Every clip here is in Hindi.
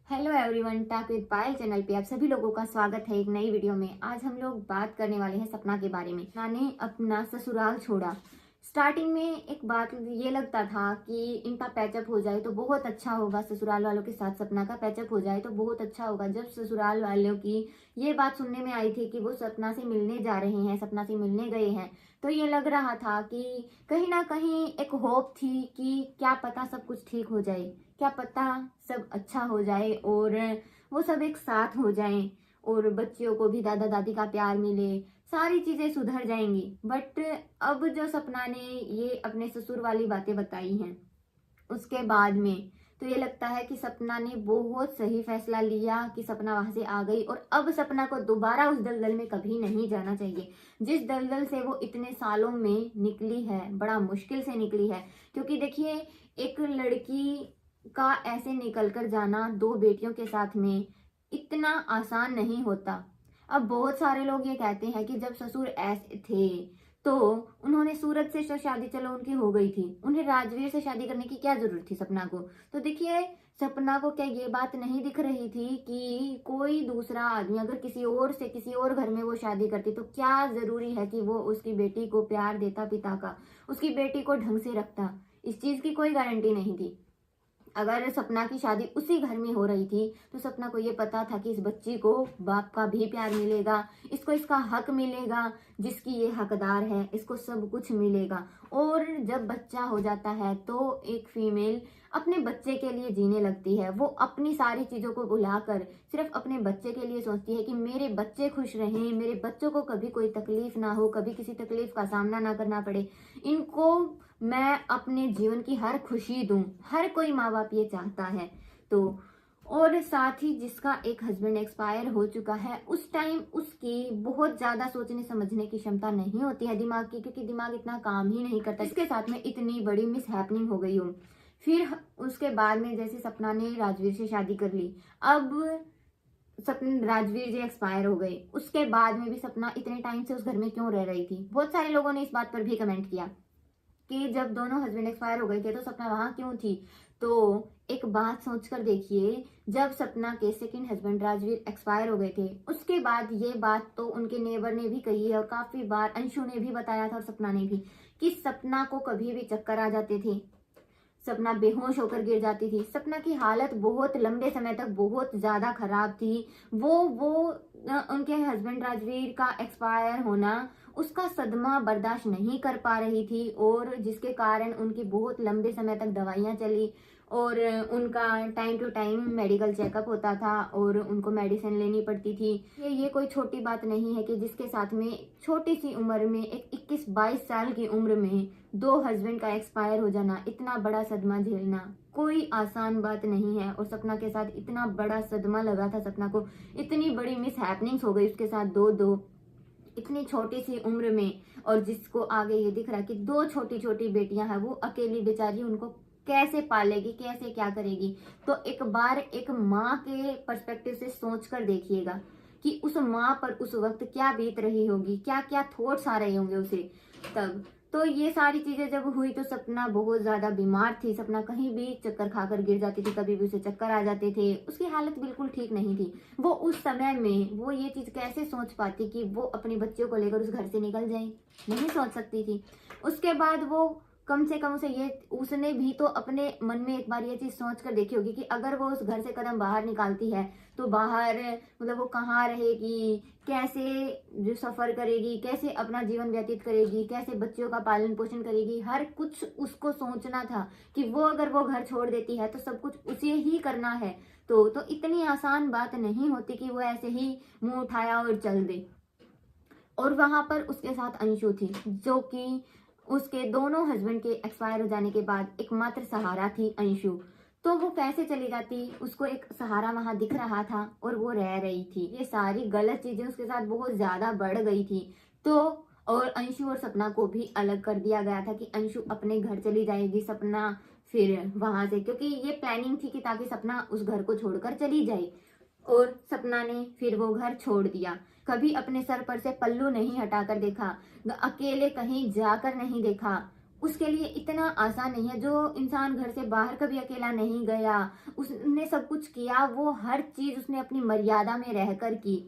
Hello everyone, talk with Payal channel पे आप सभी लोगों का स्वागत है एक नई वीडियो में। आज हम लोग बात करने वाले हैं सपना के बारे में। सपना ने अपना ससुराल छोड़ा। स्टार्टिंग में एक बात ये लगता था कि इनका पैचअप हो जाए तो बहुत अच्छा होगा, ससुराल वालों के साथ सपना का पैचअप हो जाए तो बहुत अच्छा होगा। जब ससुराल वालों की ये बात सुनने में आई थी कि वो सपना से मिलने जा रहे हैं, सपना से मिलने गए हैं, तो ये लग रहा था कि कहीं ना कहीं एक होप थी कि क्या पता सब कुछ ठीक हो जाए, क्या पता सब अच्छा हो जाए और वो सब एक साथ हो जाएं और बच्चियों को भी दादा दादी का प्यार मिले, सारी चीजें सुधर जाएंगी। बट अब जो सपना ने ये अपने ससुर वाली बातें बताई हैं उसके बाद में तो ये लगता है कि सपना ने बहुत सही फैसला लिया कि सपना वहां से आ गई और अब सपना को दोबारा उस दलदल में कभी नहीं जाना चाहिए। जिस दलदल से वो इतने सालों में निकली है, बड़ा मुश्किल से निकली है। क्योंकि देखिए, एक लड़की का ऐसे निकल कर जाना दो बेटियों के साथ में इतना आसान नहीं होता। अब बहुत सारे लोग ये कहते हैं कि जब ससुर ऐसे थे तो उन्होंने सूरज से शादी, चलो उनकी हो गई थी, उन्हें राजवीर से शादी करने की क्या जरूरत थी सपना को। तो देखिए, सपना को क्या ये बात नहीं दिख रही थी कि कोई दूसरा आदमी अगर किसी और से किसी और घर में वो शादी करती तो क्या जरूरी है कि वो उसकी बेटी को प्यार देता, पिता का, उसकी बेटी को ढंग से रखता। इस चीज की कोई गारंटी नहीं थी। अगर सपना की शादी उसी घर में हो रही थी तो सपना को ये पता था कि इस बच्ची को बाप का भी प्यार मिलेगा, इसको इसका हक मिलेगा, जिसकी ये हकदार है इसको सब कुछ मिलेगा। और जब बच्चा हो जाता है तो एक फीमेल अपने बच्चे के लिए जीने लगती है। वो अपनी सारी चीजों को भुलाकर सिर्फ अपने बच्चे के लिए सोचती है कि मेरे बच्चे खुश रहें, मेरे बच्चों को कभी कोई तकलीफ ना हो, कभी किसी तकलीफ का सामना ना करना पड़े, इनको मैं अपने जीवन की हर खुशी दूं। हर कोई माँ बाप ये चाहता है। तो और साथ ही जिसका एक हस्बैंड एक्सपायर हो चुका है उस टाइम उसकी बहुत ज्यादा सोचने समझने की क्षमता नहीं होती है दिमाग की, क्योंकि दिमाग इतना काम ही नहीं करता। इसके साथ में इतनी बड़ी मिस हैपनिंग हो गई हो। फिर उसके बाद में जैसे सपना ने राजवीर से शादी कर ली, अब सपना राजवीर जी एक्सपायर हो गए, उसके बाद में भी सपना इतने टाइम से उस घर में क्यों रह रही थी। बहुत सारे लोगों ने इस बात पर भी कमेंट किया कि जब दोनों हस्बैंड एक्सपायर हो गए थे तो सपना वहां क्यों थी। तो एक बात सोचकर देखिए, जब सपना के सेकंड हस्बैंड राजवीर एक्सपायर हो गए थे उसके बाद ये बात तो उनके नेबर ने भी कही है और काफी बार अंशु ने भी बताया था और सपना ने भी, कि सपना को कभी भी चक्कर आ जाते थे, सपना बेहोश होकर गिर जाती थी। सपना की हालत बहुत लंबे समय तक बहुत ज्यादा खराब थी। वो उनके हस्बैंड राजवीर का एक्सपायर होना, उसका सदमा बर्दाश्त नहीं कर पा रही थी और जिसके कारण उनकी बहुत लंबे समय तक दवाइयां चली और उनका time to time medical checkup होता था और उनको मेडिसिन लेनी पड़ती थी। ये कोई छोटी बात नहीं है कि जिसके साथ में छोटी सी उम्र में, एक 21-22 साल की उम्र में दो हस्बैंड का एक्सपायर हो जाना, इतना बड़ा सदमा झेलना कोई आसान बात नहीं है। और सपना के साथ इतना बड़ा सदमा लगा था, सपना को इतनी बड़ी मिस हैपनिंग्स हो गई उसके साथ दो दो इतनी छोटी सी उम्र में। और जिसको आगे ये दिख रहा है कि दो छोटी छोटी बेटियां हैं, वो अकेली बेचारी उनको कैसे पालेगी, कैसे क्या करेगी। तो एक बार एक माँ के पर्सपेक्टिव से सोच कर देखिएगा कि उस माँ पर उस वक्त क्या बीत रही होगी, क्या क्या थॉट्स आ रहे होंगे उसे तब। तो ये सारी चीजें जब हुई तो सपना बहुत ज्यादा बीमार थी। सपना कहीं भी चक्कर खाकर गिर जाती थी, कभी भी उसे चक्कर आ जाते थे, उसकी हालत बिल्कुल ठीक नहीं थी। वो उस समय में वो ये चीज कैसे सोच पाती कि वो अपने बच्चों को लेकर उस घर से निकल जाए, नहीं सोच सकती थी। उसके बाद वो कम से कम उसने भी तो अपने मन में एक बार ये चीज सोच कर देखी होगी कि अगर वो उस घर से कदम बाहर निकालती है तो बाहर मतलब वो कहाँ रहेगी, कैसे जो सफर करेगी, कैसे अपना जीवन व्यतीत करेगी, कैसे बच्चों का पालन पोषण करेगी। हर कुछ उसको सोचना था कि वो अगर वो घर छोड़ देती है तो सब कुछ उसे ही करना है। तो इतनी आसान बात नहीं होती कि वो ऐसे ही मुंह उठाया और चल दे। और वहां पर उसके साथ अंशु थी, जो कि उसके दोनों हस्बैंड के एक्सपायर हो जाने के बाद एकमात्र सहारा थी अंशु। तो वो कैसे चली जाती, उसको एक सहारा वहां दिख रहा था और वो रह रही थी। ये सारी गलत चीजें उसके साथ बहुत ज्यादा बढ़ गई थी। तो और अंशु और सपना को भी अलग कर दिया गया था कि अंशु अपने घर चली जाएगी, सपना फिर वहां से, क्योंकि ये प्लानिंग थी कि ताकि सपना उस घर को छोड़कर चली जाए। और सपना ने फिर वो घर छोड़ दिया। कभी अपने सर पर से पल्लू नहीं हटाकर देखा, अकेले कहीं जाकर नहीं देखा। उसके लिए इतना आसान नहीं है। जो इंसान घर से बाहर कभी अकेला नहीं गया, उसने सब कुछ किया, वो हर चीज उसने अपनी मर्यादा में रहकर की,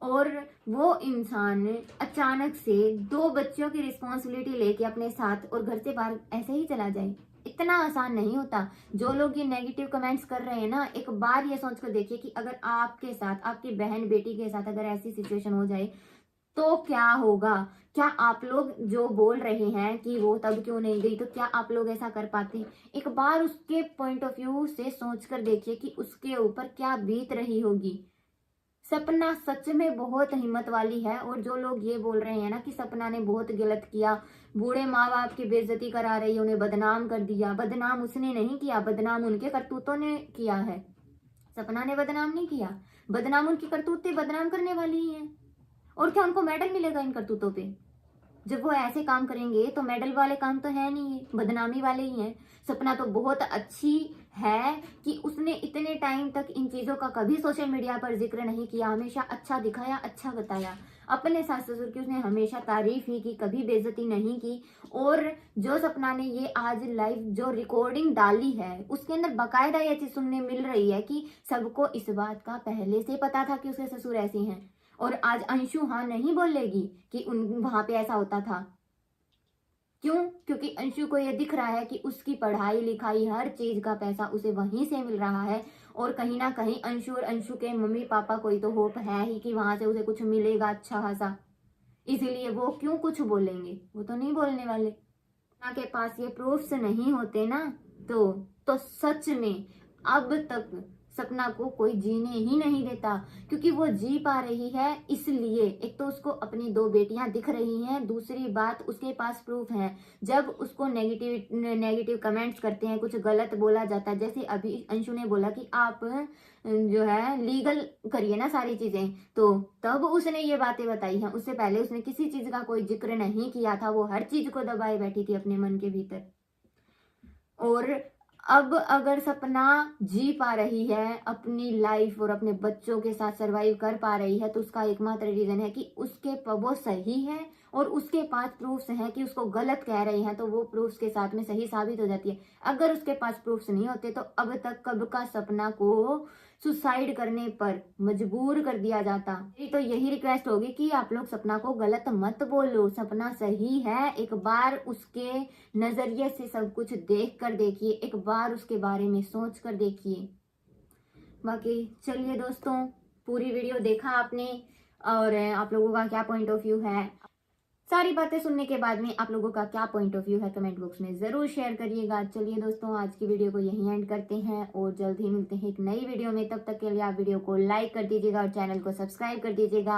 और वो इंसान अचानक से 2 बच्चों की रिस्पॉन्सिबिलिटी लेके अपने साथ और घर से बाहर ऐसे ही चला जाए, इतना आसान नहीं होता। जो लोग ये नेगेटिव कमेंट्स कर रहे हैं ना, एक बार ये सोच कर देखिए कि अगर आपके साथ, आपकी बहन बेटी के साथ अगर ऐसी सिचुएशन हो जाए तो क्या होगा। क्या आप लोग जो बोल रहे हैं कि वो तब क्यों नहीं गई, तो क्या आप लोग ऐसा कर पाते? एक बार उसके पॉइंट ऑफ व्यू से सोच कर देखिए कि उसके ऊपर क्या बीत रही होगी। सपना सच में बहुत हिम्मत वाली है, और जो लोग ये बोल रहे हैं ना कि सपना ने बहुत गलत किया, बूढ़े माँ बाप की बेइज्जती करा रही, उन्हें बदनाम कर दिया, बदनाम उसने नहीं किया, बदनाम उनके करतूतों ने किया है। सपना ने बदनाम नहीं किया, बदनाम उनकी करतूतें बदनाम करने वाली ही हैं। और क्या उनको मेडल मिलेगा इन करतूतों पे? जब वो ऐसे काम करेंगे तो मेडल वाले काम तो है नहीं, बदनामी वाले ही हैं। सपना तो बहुत अच्छी है कि उसने इतने टाइम तक इन चीजों का कभी सोशल मीडिया पर जिक्र नहीं किया, हमेशा अच्छा दिखाया, अच्छा बताया। अपने सास ससुर की उसने हमेशा तारीफ ही की, कभी बेइज्जती नहीं की। और जो सपना ने ये आज लाइव जो रिकॉर्डिंग डाली है, उसके अंदर बकायदा ये चीज सुनने मिल रही है कि सबको इस बात का पहले से पता था कि उसके ससुर ऐसे हैं। और आज अंशु हाँ नहीं बोलेगी कि उन वहां पे ऐसा होता था। क्यों? क्योंकि अंशु को ये दिख रहा है कि उसकी पढ़ाई लिखाई हर चीज का पैसा उसे वहीं से मिल रहा है, और कहीं ना कहीं अंशु और अंशु के मम्मी पापा को ही तो होप है ही कि वहां से उसे कुछ मिलेगा अच्छा खासा। इसीलिए वो क्यों कुछ बोलेंगे? वो तो नहीं बोलने वाले। ना के पास ये प्रूफ्स नहीं होते ना, तो सच में अब तक सपना को कोई जीने ही नहीं देता। क्योंकि वो जी पा रही है इसलिए, एक तो उसको अपनी 2 बेटियां दिख रही हैं, दूसरी बात उसके पास प्रूफ है। जब उसको नेगेटिव कमेंट्स करते हैं, कुछ गलत बोला जाता है, जैसे अभी अंशु ने बोला कि आप जो है लीगल करिए ना सारी चीजें, तो तब उसने ये बातें बताई हैं। उससे पहले उसने किसी चीज का कोई जिक्र नहीं किया था, वो हर चीज को दबाए बैठी थी अपने मन के भीतर। और अब अगर सपना जी पा रही है अपनी लाइफ और अपने बच्चों के साथ सरवाइव कर पा रही है, तो उसका एकमात्र रीजन है कि उसके वो सही है, और उसके पास प्रूफ्स हैं कि उसको गलत कह रही हैं, तो वो प्रूफ्स के साथ में सही साबित हो जाती है। अगर उसके पास प्रूफ्स नहीं होते तो अब तक कब का सपना को सुसाइड करने पर मजबूर कर दिया जाता। मेरी तो यही रिक्वेस्ट होगी कि आप लोग सपना को गलत मत बोलो, सपना सही है। एक बार उसके नजरिए से सब कुछ देख कर देखिए, एक बार उसके बारे में सोच कर देखिए। बाकी चलिए दोस्तों, पूरी वीडियो देखा आपने, और आप लोगों का क्या पॉइंट ऑफ व्यू है, सारी बातें सुनने के बाद में आप लोगों का क्या पॉइंट ऑफ व्यू है, कमेंट बॉक्स में जरूर शेयर करिएगा। चलिए दोस्तों, आज की वीडियो को यहीं एंड करते हैं, और जल्द ही मिलते हैं एक नई वीडियो में। तब तक के लिए आप वीडियो को लाइक कर दीजिएगा और चैनल को सब्सक्राइब कर दीजिएगा।